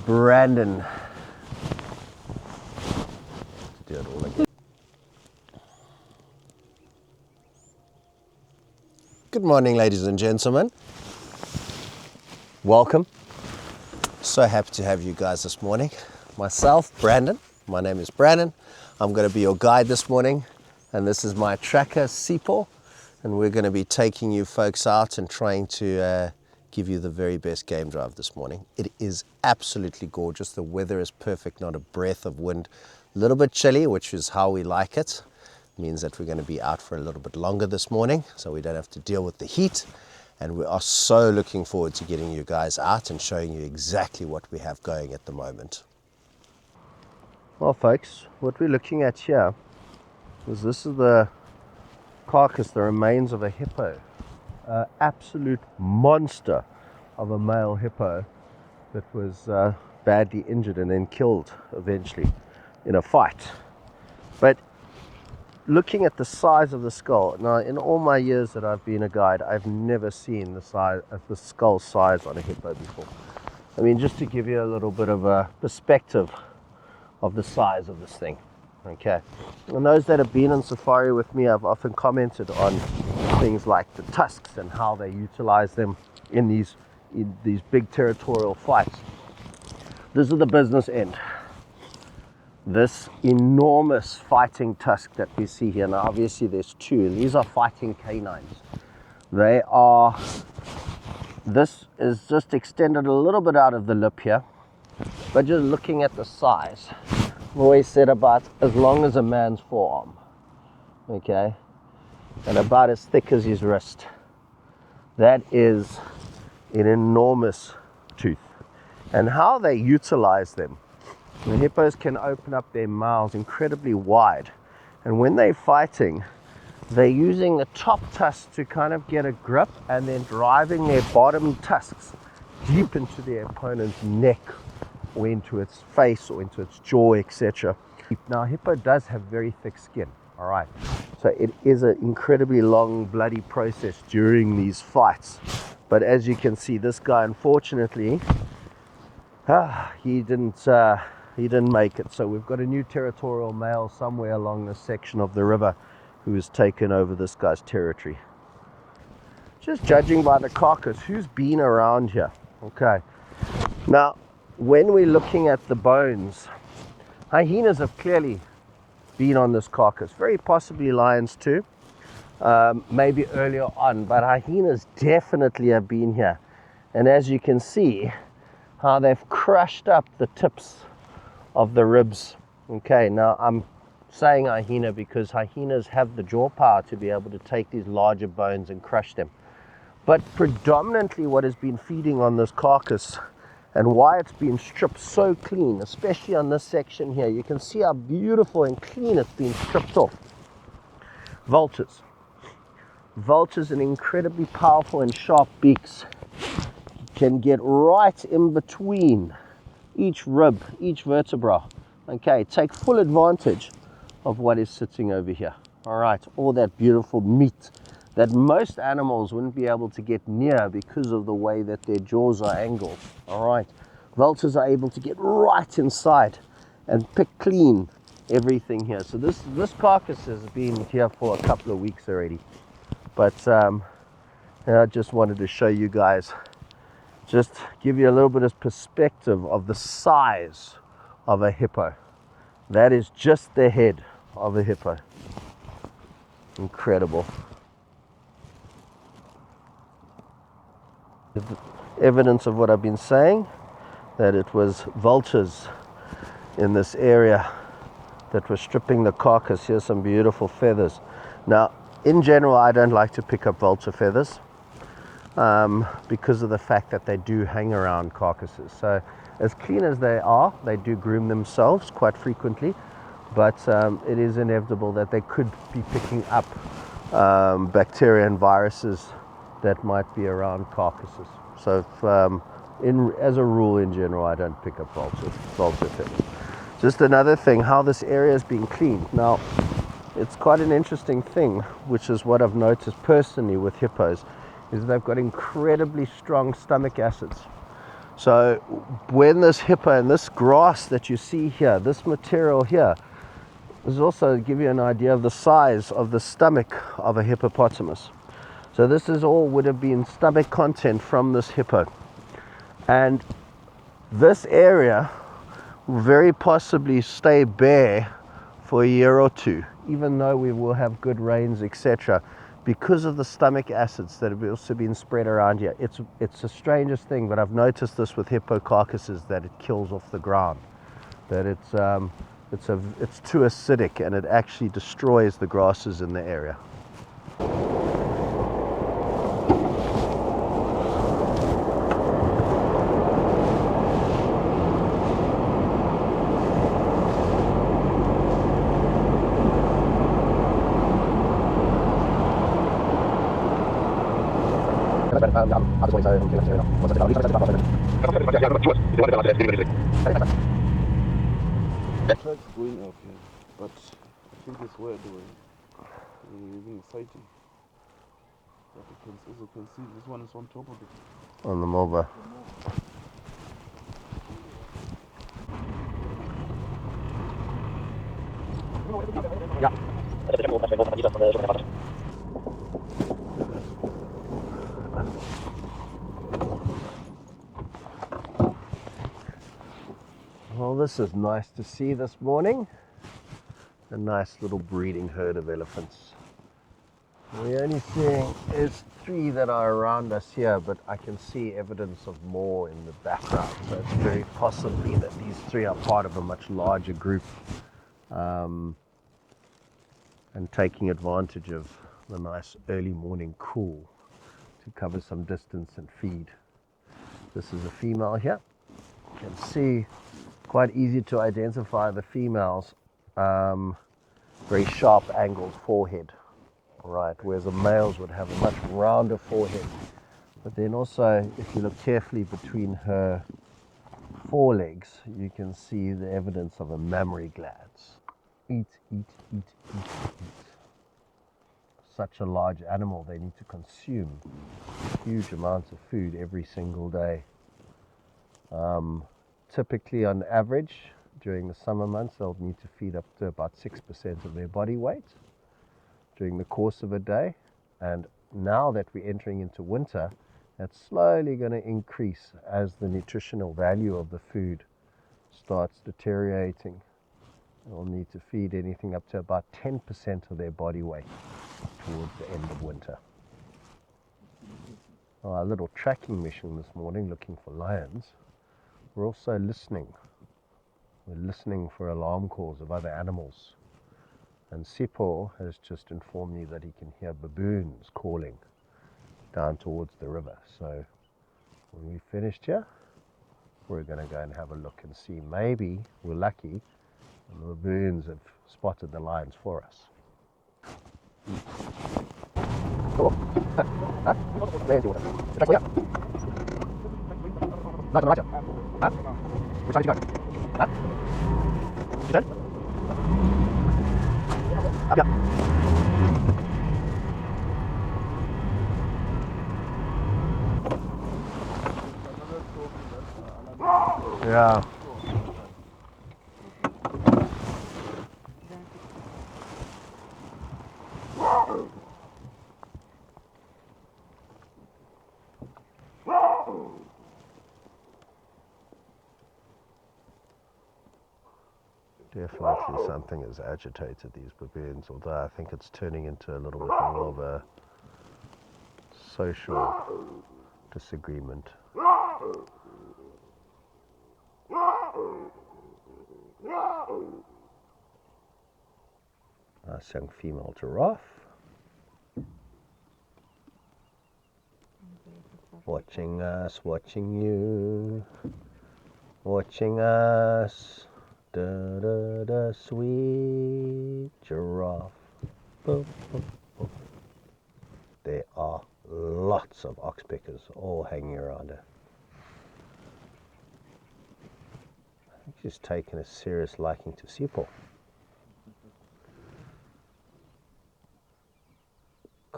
Brandon. Do it all again. Good morning, ladies and gentlemen. Welcome. So happy to have you guys this morning. Myself, Brandon. My name is Brandon. I'm going to be your guide this morning, and this is my tracker, Seepaw, and we're going to be taking you folks out and trying to give you the very best game drive this morning. It is absolutely gorgeous. The weather is perfect, not a breath of wind. A little bit chilly, which is how we like it. Means that we're going to be out for a little bit longer this morning, so we don't have to deal with the heat. And we are so looking forward to getting you guys out and showing you exactly what we have going at the moment. Well, folks, what we're looking at here is this is the carcass, the remains of a hippo. Absolute monster of a male hippo that was badly injured and then killed eventually in a fight. But looking at the size of the skull, now in all my years that I've been a guide, I've never seen the skull size on a hippo before. I mean, just to give you a little bit of a perspective of the size of this thing. Okay, and those that have been on safari with me, I've often commented on things like the tusks and how they utilize them in these big territorial fights. This is the business end. This enormous fighting tusk that we see here. Now obviously there's two, and these are fighting canines. This is just extended a little bit out of the lip here, but just looking at the size, I've always said about as long as a man's forearm, okay, and about as thick as his wrist. That is an enormous tooth. And how they utilize them, the hippos can open up their mouths incredibly wide, and when they're fighting, they're using the top tusks to kind of get a grip and then driving their bottom tusks deep into their opponent's neck or into its face or into its jaw, etc. Now, hippo does have very thick skin, all right, so it is an incredibly long, bloody process during these fights. But as you can see, this guy, unfortunately, he didn't make it. So we've got a new territorial male somewhere along this section of the river who has taken over this guy's territory. Just judging by the carcass, who's been around here? Okay. Now, when we're looking at the bones, hyenas have clearly been on this carcass, very possibly lions too, maybe earlier on, but hyenas definitely have been here. And as you can see, how they've crushed up the tips of the ribs. Okay, now I'm saying hyena because hyenas have the jaw power to be able to take these larger bones and crush them. But predominantly what has been feeding on this carcass and why it's been stripped so clean, especially on this section here, you can see how beautiful and clean it's been stripped off. Vultures. Vultures, and incredibly powerful and sharp beaks, can get right in between each rib, each vertebra. Okay, take full advantage of what is sitting over here. All right, all that beautiful meat that most animals wouldn't be able to get near because of the way that their jaws are angled. All right, vultures are able to get right inside and pick clean everything here. So this carcass has been here for a couple of weeks already. But I just wanted to show you guys, just give you a little bit of perspective of the size of a hippo. That is just the head of a hippo. Incredible. Evidence of what I've been saying, that it was vultures in this area that were stripping the carcass. Here's some beautiful feathers. Now, in general, I don't like to pick up vulture feathers because of the fact that they do hang around carcasses. So as clean as they are, they do groom themselves quite frequently, but it is inevitable that they could be picking up bacteria and viruses that might be around carcasses. So as a rule, in general, I don't pick up vulture feathers. Just another thing, how this area is being cleaned. Now, it's quite an interesting thing, which is what I've noticed personally with hippos, is they've got incredibly strong stomach acids. So when this hippo and this grass that you see here, this material here, is also to give you an idea of the size of the stomach of a hippopotamus. So this is all would have been stomach content from this hippo. And this area will very possibly stay bare for a year or two, even though we will have good rains, etc., because of the stomach acids that have also been spread around here. It's the strangest thing, but I've noticed this with hippo carcasses, that it kills off the ground, that it's too acidic and it actually destroys the grasses in the area. It's going up here, but I think it's where they were even fighting. But as you can see, this one is on top of it. On the Moba. Yeah. Well, this is nice to see this morning. A nice little breeding herd of elephants. We're only seeing is 3 that are around us here, but I can see evidence of more in the background. So it's very possibly that these 3 are part of a much larger group, and taking advantage of the nice early morning cool to cover some distance and feed. This is a female here. You can see quite easy to identify the females. Very sharp angled forehead, right, whereas the males would have a much rounder forehead. But then also, if you look carefully between her forelegs, you can see the evidence of a mammary glands. Eat, eat, eat, eat, eat. Such a large animal, they need to consume huge amounts of food every single day. Typically, on average, during the summer months, they'll need to feed up to about 6% of their body weight during the course of a day. And now that we're entering into winter, that's slowly going to increase as the nutritional value of the food starts deteriorating. They'll need to feed anything up to about 10% of their body weight towards the end of winter. Our little tracking mission this morning, looking for lions. We're also listening. We're listening for alarm calls of other animals. And Sipho has just informed me that he can hear baboons calling down towards the river. So when we're finished here, we're going to go and have a look and see. Maybe we're lucky and the baboons have spotted the lions for us. Cool. Huh? Huh? Which side did you go? Huh? You said? Up here. Yeah. Definitely something has agitated these baboons, although I think it's turning into a little bit more of a social disagreement. Nice young female giraffe. Watching us, watching you, watching us. Da da da, sweet giraffe. Boop, boop, boop. There are lots of oxpeckers all hanging around her. I think she's taken a serious liking to Sipho.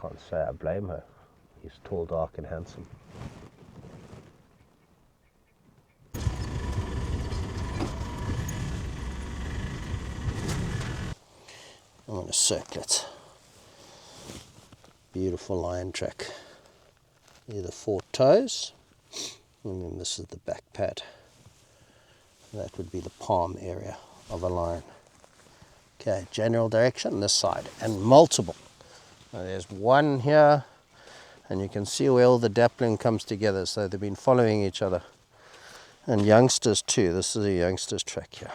Can't say I blame her. He's tall, dark and handsome. I'm going to circle it. Beautiful lion track. Here are the 4 toes, and then this is the back pad. That would be the palm area of a lion. Okay, general direction this side, and multiple. Now there's one here, and you can see where all the dappling comes together, so they've been following each other. And youngsters too. This is a youngsters track here.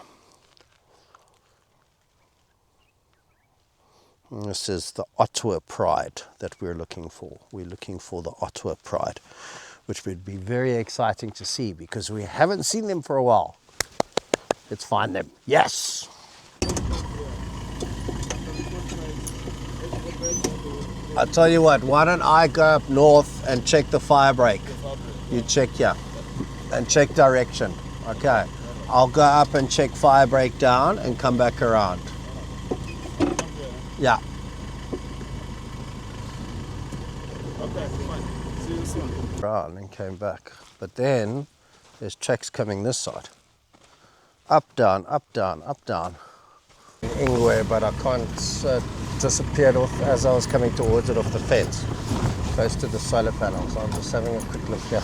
And this is the Ottawa Pride that we're looking for. We're looking for the Ottawa Pride, which would be very exciting to see because we haven't seen them for a while. Let's find them. Yes! I'll tell you what, why don't I go up north and check the fire break? You check here and check direction. Okay. I'll go up and check fire break down and come back around. Yeah. Okay, fine. See you soon. Around and came back. But then there's tracks coming this side. Up, down, up, down, up, down. Ingwe, but I can't disappeared off as I was coming towards it off the fence, close to the solar panels. I'm just having a quick look here.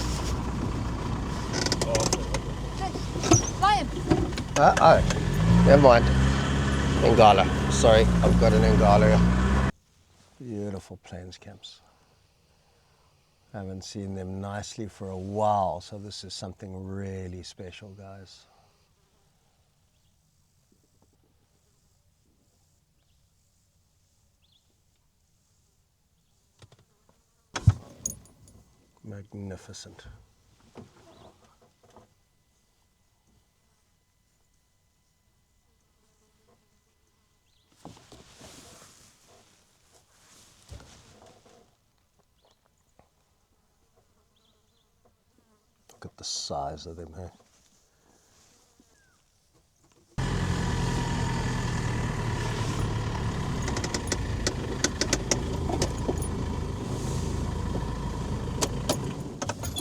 Lion. Oh, never mind. Ngala. Sorry, I've got an Ngala here. Beautiful plains camps. I haven't seen them nicely for a while, so this is something really special, guys. Magnificent. Look at the size of them here.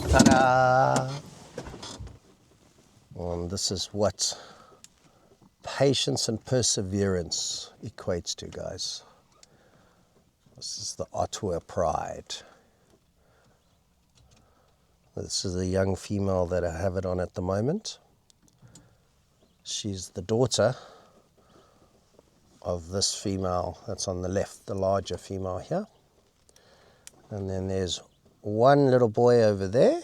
Ta-da! And this is what patience and perseverance equates to, guys. This is the Ottawa Pride. This is a young female that I have it on at the moment. She's the daughter of this female that's on the left, the larger female here. And then there's one little boy over there.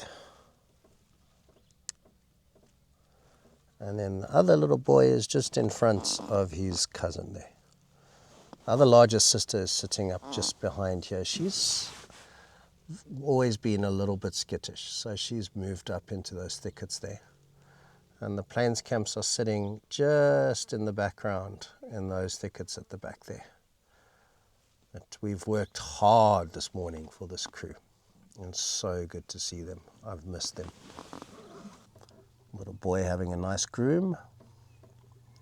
And then the other little boy is just in front of his cousin there. The other larger sister is sitting up just behind here. She's always been a little bit skittish, so she's moved up into those thickets there. And the plains camps are sitting just in the background in those thickets at the back there. But we've worked hard this morning for this crew. And so good to see them. I've missed them. Little boy having a nice groom.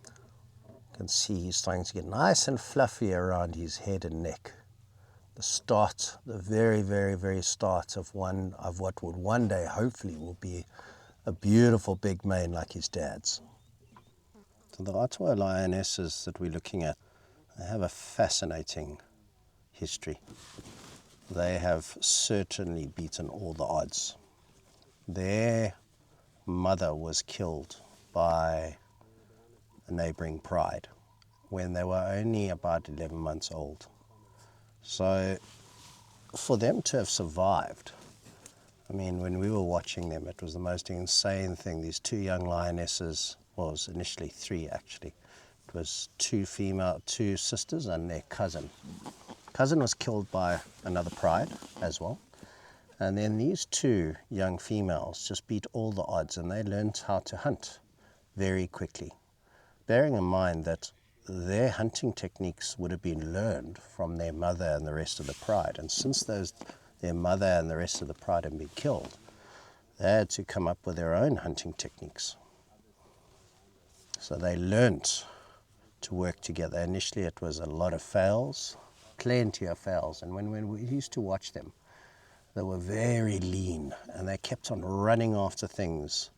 You can see he's starting to get nice and fluffy around his head and neck. The start, the very, very, very start of what would one day hopefully will be a beautiful big mane like his dad's. So the Ottawa lionesses that we're looking at, they have a fascinating history. They have certainly beaten all the odds. Their mother was killed by a neighboring pride when they were only about 11 months old. So for them to have survived, I mean, when we were watching them, it was the most insane thing. These 2 young lionesses, well, it was initially 3 actually. It was 2 sisters and their cousin. Cousin was killed by another pride as well. And then these 2 young females just beat all the odds, and they learned how to hunt very quickly. Bearing in mind that their hunting techniques would have been learned from their mother and the rest of the pride. And since their mother and the rest of the pride had been killed, they had to come up with their own hunting techniques. So they learnt to work together. Initially it was a lot of fails, plenty of fails. And when we used to watch them, they were very lean and they kept on running after things.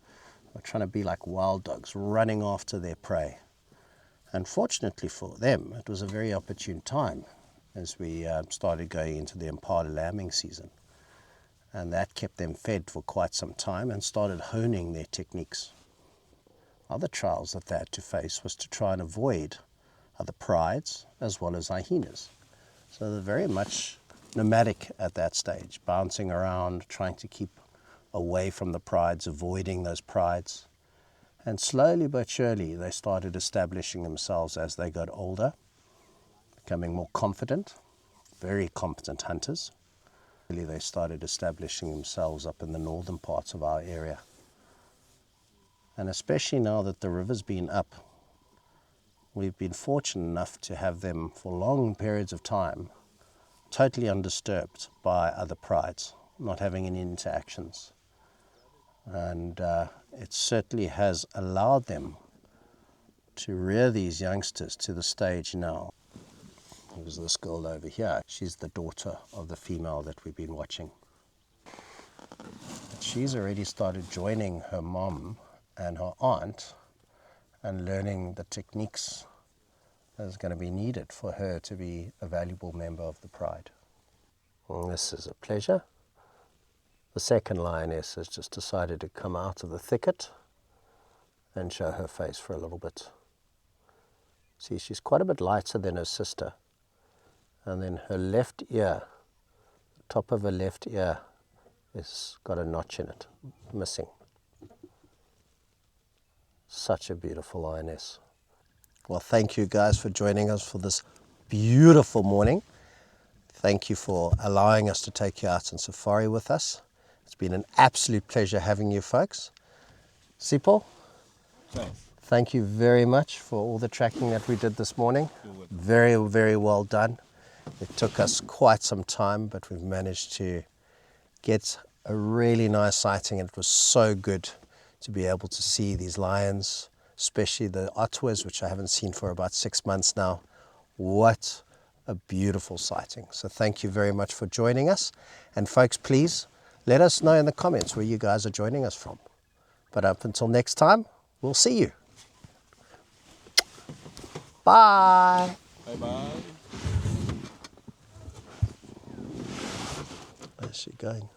They were trying to be like wild dogs, running after their prey. Unfortunately for them, it was a very opportune time as we started going into the Impala lambing season. And that kept them fed for quite some time and started honing their techniques. Other trials that they had to face was to try and avoid other prides as well as hyenas. So they're very much nomadic at that stage, bouncing around, trying to keep away from the prides, avoiding those prides. And slowly but surely they started establishing themselves as they got older, becoming more confident, very competent hunters. Really they started establishing themselves up in the northern parts of our area. And especially now that the river's been up, we've been fortunate enough to have them for long periods of time totally undisturbed by other prides, not having any interactions. And it certainly has allowed them to rear these youngsters to the stage now. There's this girl over here. She's the daughter of the female that we've been watching. She's already started joining her mom and her aunt and learning the techniques that is going to be needed for her to be a valuable member of the pride. And this is a pleasure. The second lioness has just decided to come out of the thicket and show her face for a little bit. See, she's quite a bit lighter than her sister. And then her left ear, the top of her left ear, has got a notch in it, missing. Such a beautiful lioness. Well, thank you guys for joining us for this beautiful morning. Thank you for allowing us to take you out on safari with us. It's been an absolute pleasure having you folks. Sipho, thank you very much for all the tracking that we did this morning. Very, very well done. It took us quite some time, but we've managed to get a really nice sighting, and it was so good to be able to see these lions, especially the Ottawas, which I haven't seen for about 6 months now. What a beautiful sighting. So thank you very much for joining us. And folks, please let us know in the comments where you guys are joining us from. But up until next time, we'll see you. Bye. Bye-bye. Where's she going?